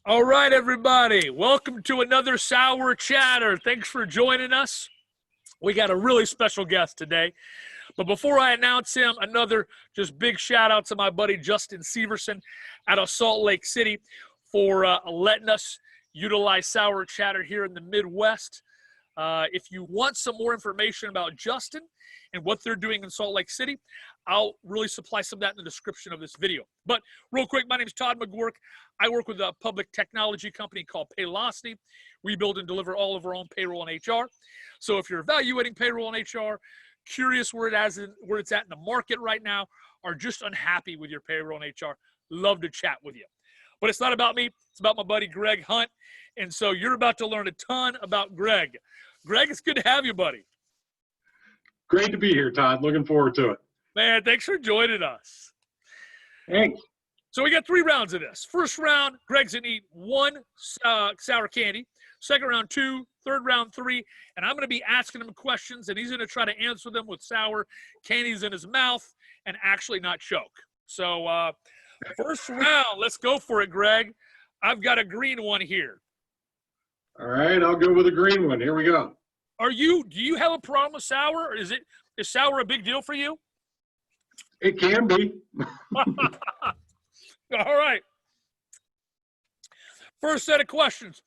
All right, everybody. Welcome to another Sour Chatter. Thanks for joining us. We got a really special guest today. But before I announce him, another just big shout out to my buddy Justin Severson out of Salt Lake City for letting us utilize Sour Chatter here in the Midwest. If you want some more information about Justin and what they're doing in Salt Lake City, I'll really supply some of that in the description of this video. But real quick, my name is Todd McGuirk. I work with a public technology company called Paylocity. We build and deliver all of our own payroll and HR. So if you're evaluating payroll and HR, curious where it's at in the market right now, or just unhappy with your payroll and HR, love to chat with you. But it's not about me. It's about my buddy Greg Hunt. And so you're about to learn a ton about Greg. Greg, it's good to have you, buddy. Great to be here, Todd. Looking forward to it. Man, thanks for joining us. Thanks. So we got 3 rounds of this. First round, Greg's going to eat 1 sour candy. Second round, 2. Third round, 3. And I'm going to be asking him questions, and he's going to try to answer them with sour candies in his mouth and actually not choke. So first round, let's go for it, Greg. I've got a green one here. All right, I'll go with a green one. Here we go. Do you have a problem with sour? Or is sour a big deal for you? It can be. All right. First set of questions.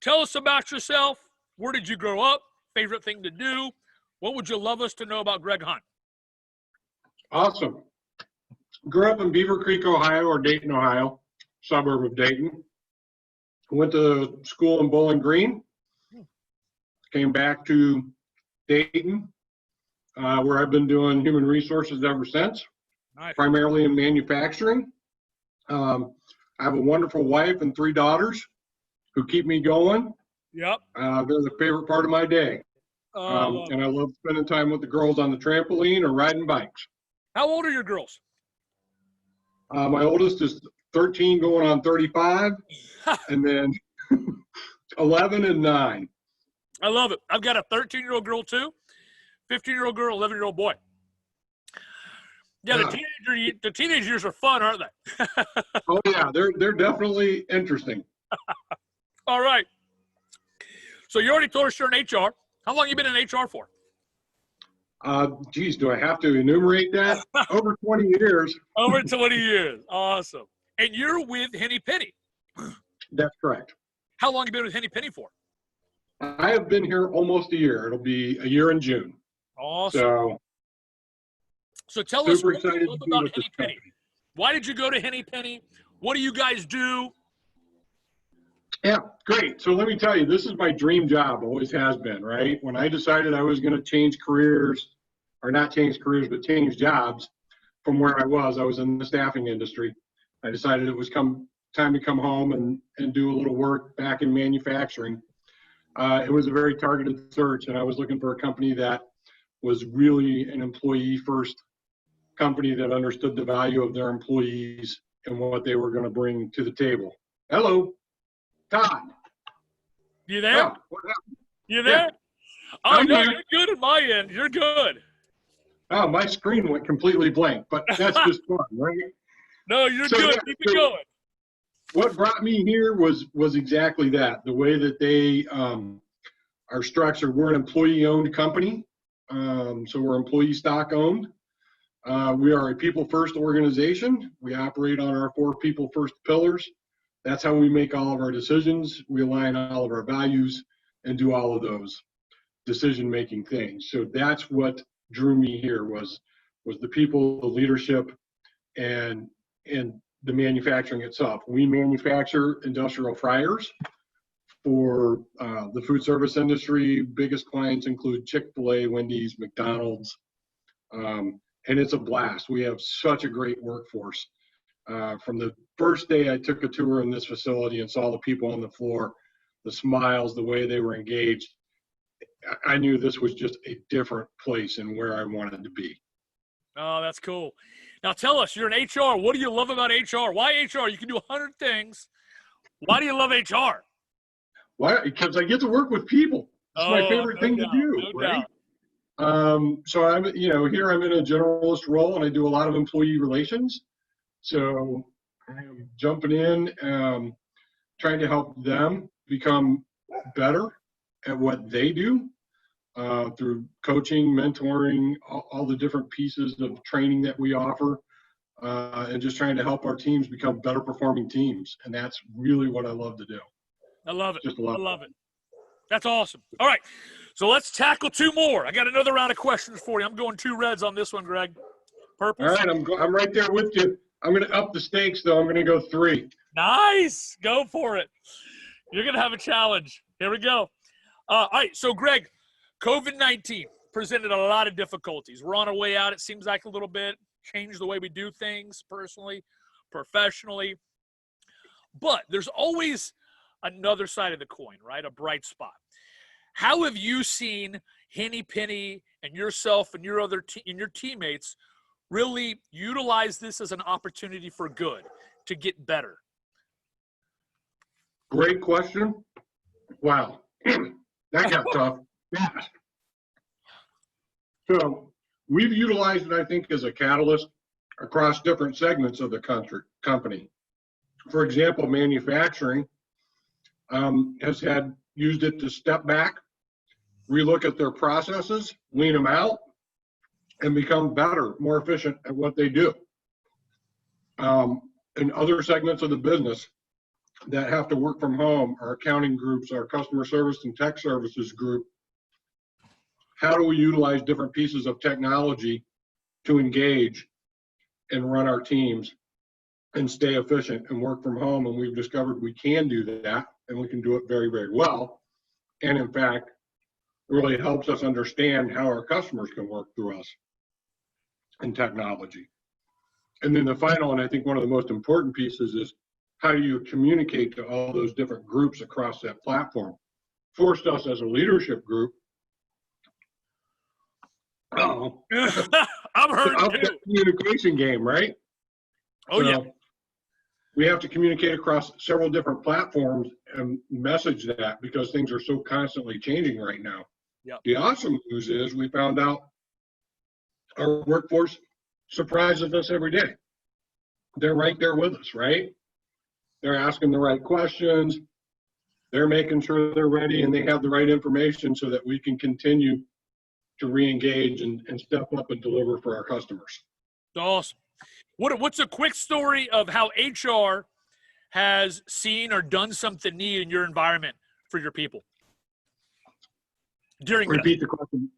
Tell us about yourself. Where did you grow up? Favorite thing to do? What would you love us to know about Greg Hunt? Awesome. Grew up in Beaver Creek, Ohio, or Dayton, Ohio, suburb of Dayton. Went to school in Bowling Green. Came back to Dayton, where I've been doing human resources ever since, Nice. Primarily in manufacturing. I have a wonderful wife and 3 daughters who keep me going. Yep. They're the favorite part of my day. And I love spending time with the girls on the trampoline or riding bikes. How old are your girls? My oldest is 13 going on 35, and then 11 and 9. I love it. I've got a 13-year-old girl too, 15-year-old girl, 11-year-old boy. Yeah, the teenage years are fun, aren't they? Oh yeah, they're definitely interesting. All right. So you already told us you're in HR. How long have you been in HR for? Geez, do I have to enumerate that? Over 20 years. Over 20 years. Awesome. And you're with Henny Penny. That's correct. How long have you been with Henny Penny for? I have been here almost a year. It'll be a year in June. Awesome. So tell us what you love about Henny Penny. Why did you go to Henny Penny? What do you guys do? Yeah, great. So let me tell you, this is my dream job, always has been, right? When I decided I was going to change careers, or not change careers, but change jobs from where I was in the staffing industry. I decided it was time to come home and do a little work back in manufacturing. It was a very targeted search, and I was looking for a company that was really an employee-first company that understood the value of their employees and what they were going to bring to the table. Hello, Todd. You there? Oh, what happened? You there? Yeah. Oh, no, you're good at my end. You're good. Oh, my screen went completely blank, but that's just fun, right? No, you're good. Yeah, keep it going. What brought me here was exactly that. The way that they are structured. We're an employee-owned company, so we're employee stock-owned. We are a people-first organization. We operate on our 4 people-first pillars. That's how we make all of our decisions. We align all of our values and do all of those decision-making things. So that's what drew me here was the people, the leadership, and the manufacturing itself. We manufacture industrial fryers for the food service industry. Biggest clients include Chick-fil-A, Wendy's, McDonald's, and it's a blast. We have such a great workforce. From the first day I took a tour in this facility and saw the people on the floor, the smiles, the way they were engaged, I knew this was just a different place and where I wanted to be. Oh, that's cool. Now tell us, you're in HR. What do you love about HR? Why HR? You can do 100 things. Why do you love HR? Why? Because I get to work with people. It's my favorite thing to do, right? So I'm, here I'm in a generalist role and I do a lot of employee relations. So I'm jumping in. trying to help them become better at what they do through coaching, mentoring, all the different pieces of training that we offer, and just trying to help our teams become better performing teams. And that's really what I love to do. I love it. Just love I love it. That's awesome. All right, so let's tackle two more. I got another round of questions for you. I'm going 2 reds on this one, Greg. Purple. All right, I'm right there with you. I'm going to up the stakes, though. I'm going to go 3. Nice. Go for it. You're going to have a challenge. Here we go. All right, so Greg, COVID-19 presented a lot of difficulties. We're on our way out, it seems like a little bit. Changed the way we do things personally, professionally. But there's always another side of the coin, right? A bright spot. How have you seen Henny Penny and yourself and your and your teammates really utilize this as an opportunity for good, to get better? Great question. Wow. That got tough. Fast. So we've utilized it, I think, as a catalyst across different segments of the company. For example, manufacturing has used it to step back, relook at their processes, lean them out, and become better, more efficient at what they do. In other segments of the business that have to work from home, our accounting groups, our customer service and tech services group, how do we utilize different pieces of technology to engage and run our teams and stay efficient and work from home? And we've discovered we can do that, and we can do it very, very well. And in fact, it really helps us understand how our customers can work through us and technology. And then the final, and I think one of the most important pieces, is how do you communicate to all those different groups across that platform? Forced us as a leadership group. I'm hurt too. Communication game, right? Oh, yeah. We have to communicate across several different platforms and message that, because things are so constantly changing right now. Yep. The awesome news is we found out our workforce surprises us every day. They're right there with us, right? They're asking the right questions. They're making sure they're ready and they have the right information so that we can continue to re-engage and step up and deliver for our customers. Awesome. What's a quick story of how HR has seen or done something neat in your environment for your people? Repeat the question.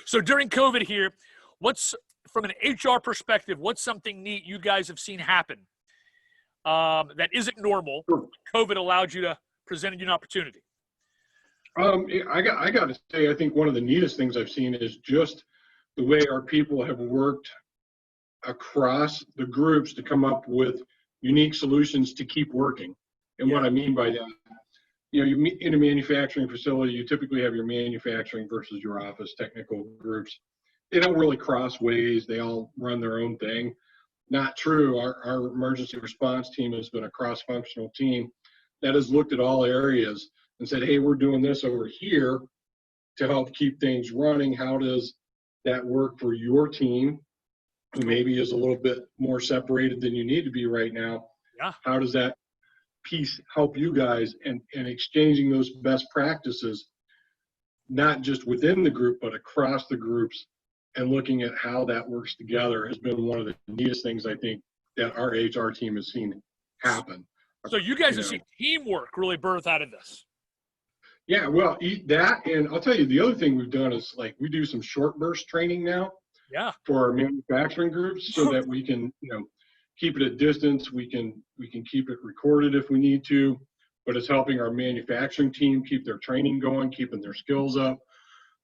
So during COVID here, from an HR perspective, what's something neat you guys have seen happen that isn't normal? Sure. COVID allowed you to present you an opportunity. I got to say, I think one of the neatest things I've seen is just the way our people have worked across the groups to come up with unique solutions to keep working. And what I mean by that, you in a manufacturing facility, you typically have your manufacturing versus your office technical groups. They don't really cross ways. They all run their own thing. Not true. Our emergency response team has been a cross-functional team that has looked at all areas and said, hey, we're doing this over here to help keep things running. How does that work for your team, who maybe is a little bit more separated than you need to be right now? Yeah. How does that piece help you guys, and exchanging those best practices, not just within the group, but across the groups, and looking at how that works together has been one of the neatest things I think that our HR team has seen happen. So you guys have seen teamwork really birth out of this. Yeah, well, that, and I'll tell you, the other thing we've done is, like, we do some short burst training now. Yeah. For our manufacturing groups, so that we can, keep it at distance. We can keep it recorded if we need to, but it's helping our manufacturing team keep their training going, keeping their skills up.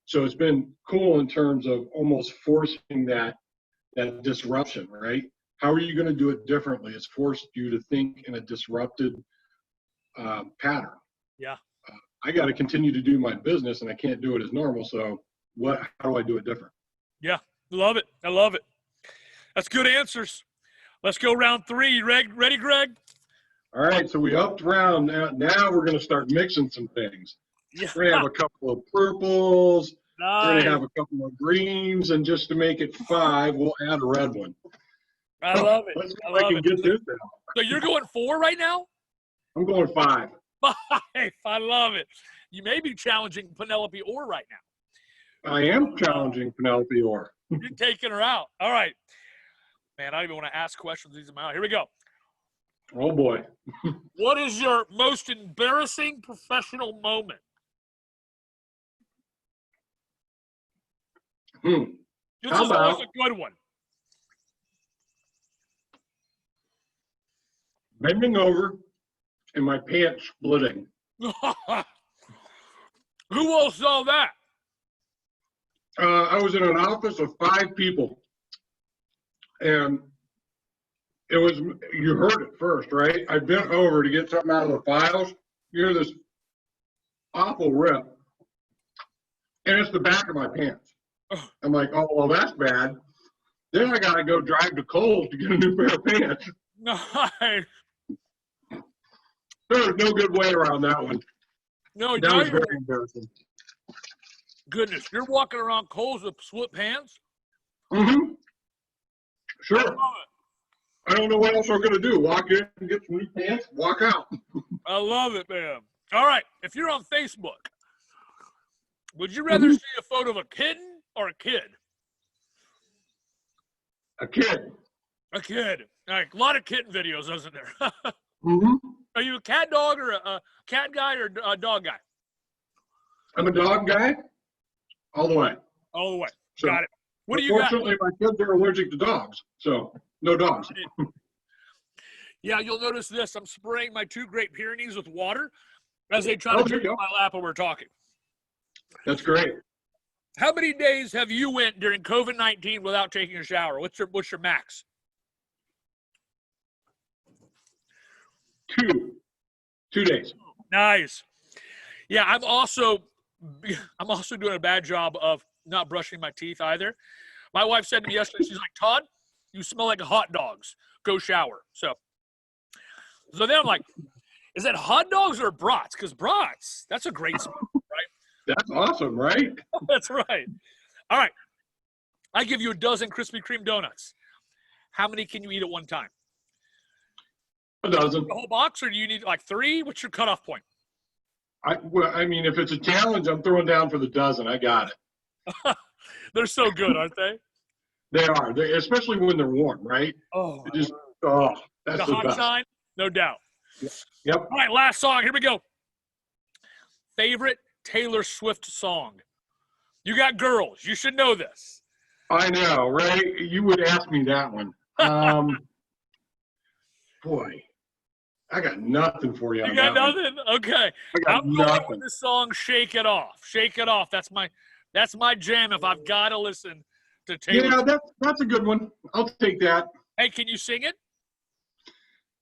So it's been cool in terms of almost forcing that disruption, right? How are you going to do it differently? It's forced you to think in a disrupted pattern. Yeah. I got to continue to do my business, and I can't do it as normal. So how do I do it different? Yeah. Love it. I love it. That's good answers. Let's go round 3. You ready, Greg? All right. So we upped round. Now we're going to start mixing some things. Yeah. We're going to have a couple of purples. Nice. We're going to have a couple of greens. And just to make it 5, we'll add a red one. I love it. Let's see if I can get this down. So you're going 4 right now? I'm going 5. 5. I love it. You may be challenging Penelope Orr right now. I am challenging Penelope Orr. You're taking her out. All right. Man, I don't even want to ask questions. These are my. Here we go. Oh, boy. What is your most embarrassing professional moment? This How is always about- a good one. Bending over and my pants splitting. Who all saw that? I was in an office of 5 people, and it was, you heard it first, right? I bent over to get something out of the files. You hear this awful rip, and it's the back of my pants. I'm like, oh, well, that's bad. Then I got to go drive to Kohl's to get a new pair of pants. Nice. There's no good way around that one. No, That now was you're, very embarrassing. goodness, you're walking around Kohl's with split pants? Mm-hmm. I Sure. love it. I don't know what else we're going to do. Walk in and get some new pants, walk out. I love it, man. All right, if you're on Facebook, would you rather see a photo of a kitten or a kid? A kid. A kid. Like, a lot of kitten videos, isn't there? Mm-hmm. Are you a cat dog or a cat guy or a dog guy? I'm a dog guy all the way. All the way. So, Got it. What do you got? Unfortunately, my kids are allergic to dogs, so no dogs. Yeah, you'll notice this. I'm spraying my 2 Great Pyrenees with water as they try Oh, to there drink you go. my lap while we're talking. That's great. How many days have you went during COVID-19 without taking a shower? What's your max? 2 days. Nice. Yeah, I'm also doing a bad job of not brushing my teeth either. My wife said to me yesterday, she's like, Todd, you smell like hot dogs. Go shower. So then I'm like, is that hot dogs or brats? Because brats, that's a great smell, right? That's awesome, right? That's right. All right. I give you a dozen Krispy Kreme donuts. How many can you eat at one time? A dozen. The whole box, or do you need like 3? What's your cutoff point? I mean, if it's a challenge, I'm throwing down for the dozen. I got it. They're so good, aren't they? They are, especially when they're warm, right? Oh, It just, that's the the hot best. sign, no doubt. Yep. All right, last song. Here we go. Favorite Taylor Swift song? You got girls. You should know this. I know, right? You would ask me that one. Boy, I got nothing for you. You on got that one. nothing? Okay. I got I'm going nothing. with the song "Shake It Off." Shake It Off. That's my jam. If I've got to listen to Taylor. Yeah, that's a good one. I'll take that. Hey, can you sing it?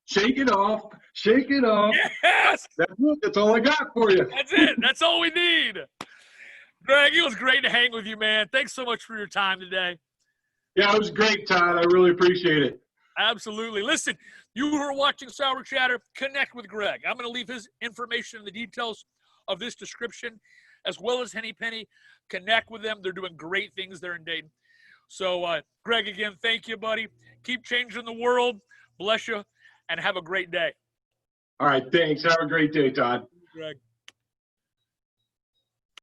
Shake it off. Shake it off. Yes. That's it. That's all I got for you. That's it. That's all we need. Greg, it was great to hang with you, man. Thanks so much for your time today. Yeah, it was great, Todd. I really appreciate it. Absolutely. Listen, you who are watching Sour Chatter, connect with Greg. I'm going to leave his information in the details of this description, as well as Henny Penny. Connect with them. They're doing great things there in Dayton. So, Greg, again, thank you, buddy. Keep changing the world. Bless you, and have a great day. All right, thanks. Have a great day, Todd. Greg.